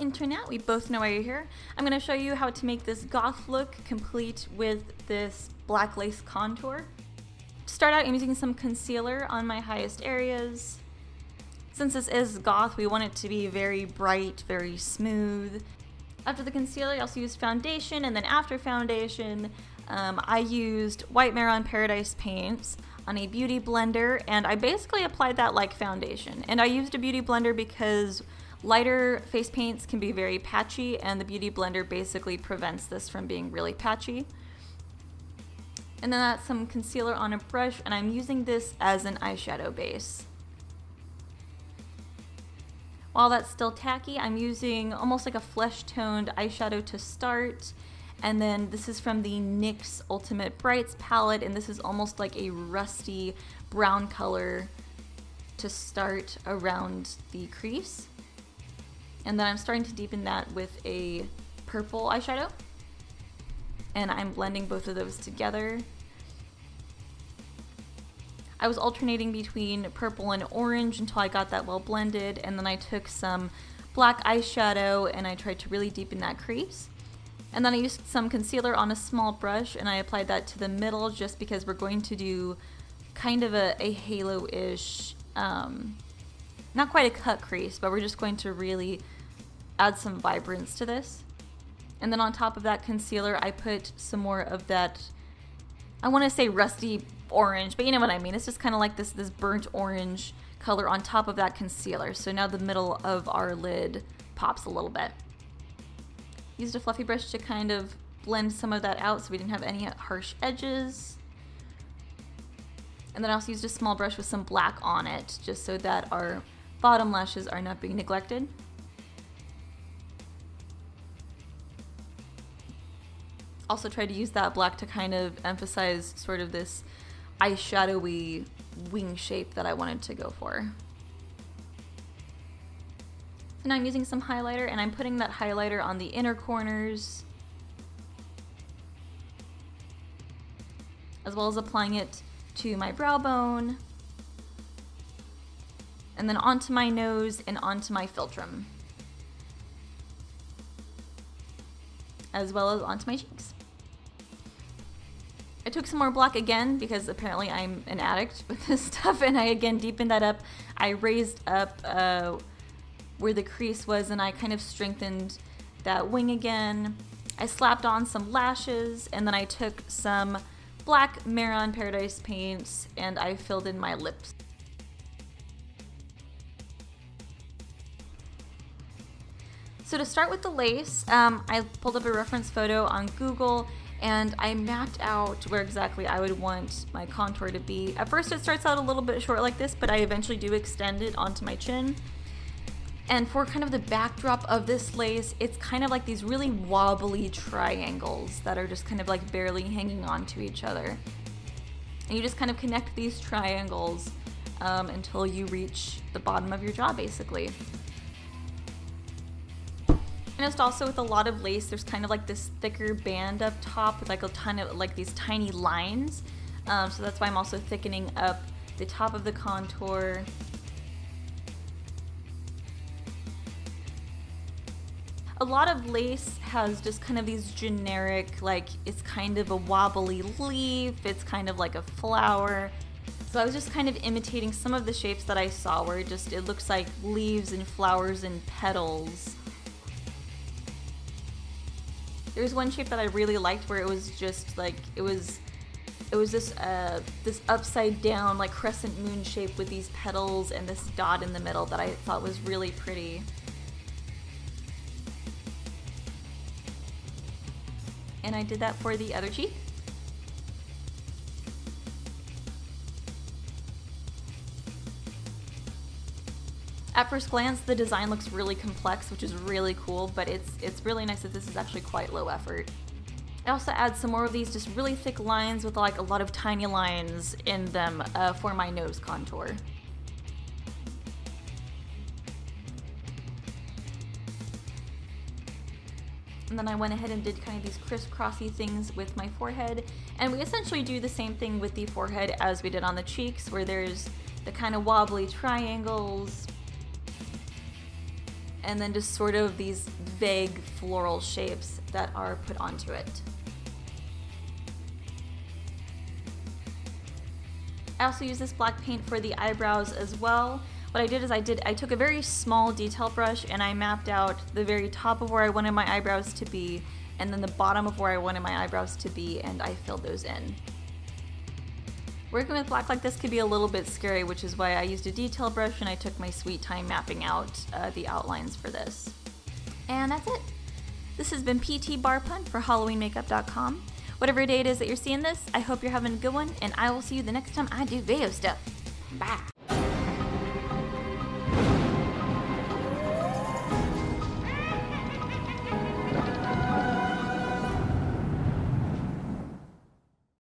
internet, we both know why you're here. I'm going to show you how to make this goth look complete with this black lace contour. To start out, I'm using some concealer on my highest areas. Since this is goth, we want it to be very bright, very smooth. After the concealer, I also used foundation, and then after foundation, I used white Mehron Paradise paints on a beauty blender, and I basically applied that like foundation. And I used a beauty blender because lighter face paints can be very patchy, and the beauty blender basically prevents this from being really patchy. And then that's some concealer on a brush, and I'm using this as an eyeshadow base. While that's still tacky, I'm using almost like a flesh-toned eyeshadow to start. And then this is from the NYX Ultimate Brights palette, and this is almost like a rusty brown color to start around the crease. And then I'm starting to deepen that with a purple eyeshadow. And I'm blending both of those together. I was alternating between purple and orange until I got that well blended, and then I took some black eyeshadow and I tried to really deepen that crease. And then I used some concealer on a small brush and I applied that to the middle just because we're going to do kind of a halo-ish, not quite a cut crease, but we're just going to really add some vibrance to this. And then on top of that concealer, I put some more of that, I want to say rusty orange, but you know what I mean. It's just kind of like this burnt orange color on top of that concealer. So now the middle of our lid pops a little bit. Used a fluffy brush to kind of blend some of that out so we didn't have any harsh edges. And then I also used a small brush with some black on it just so that our bottom lashes are not being neglected. Also tried to use that black to kind of emphasize sort of this eyeshadowy wing shape that I wanted to go for. So now I'm using some highlighter and I'm putting that highlighter on the inner corners, as well as applying it to my brow bone, and then onto my nose and onto my philtrum, as well as onto my cheeks. I took some more black again because apparently I'm an addict with this stuff, and I again deepened that up. I raised up where the crease was and I kind of strengthened that wing again. I slapped on some lashes and then I took some black Mehron Paradise paints and I filled in my lips. So to start with the lace, I pulled up a reference photo on Google and I mapped out where exactly I would want my contour to be. At first it starts out a little bit short like this, but I eventually do extend it onto my chin. And for kind of the backdrop of this lace, it's kind of like these really wobbly triangles that are just kind of like barely hanging on to each other. And you just kind of connect these triangles until you reach the bottom of your jaw, basically. And just also with a lot of lace, there's kind of like this thicker band up top with like a ton of like these tiny lines. So that's why I'm also thickening up the top of the contour. A lot of lace has just kind of these generic, like it's kind of a wobbly leaf, it's kind of like a flower. So I was just kind of imitating some of the shapes that I saw where it looks like leaves and flowers and petals. There's one shape that I really liked where it was just like, it was this upside down like crescent moon shape with these petals and this dot in the middle that I thought was really pretty. And I did that for the other cheek. At first glance, the design looks really complex, which is really cool, but it's really nice that this is actually quite low effort. I also add some more of these just really thick lines with like a lot of tiny lines in them for my nose contour. And then I went ahead and did kind of these crisscrossy things with my forehead. And we essentially do the same thing with the forehead as we did on the cheeks, where there's the kind of wobbly triangles. and then just sort of these vague floral shapes that are put onto it. I also use this black paint for the eyebrows as well. What I did is I took a very small detail brush and I mapped out the very top of where I wanted my eyebrows to be, and then the bottom of where I wanted my eyebrows to be, and I filled those in. Working with black like this could be a little bit scary, which is why I used a detail brush and I took my sweet time mapping out the outlines for this. And that's it. This has been PTBarpun for HalloweenMakeup.com. Whatever day it is that you're seeing this, I hope you're having a good one, and I will see you the next time I do video stuff. Bye.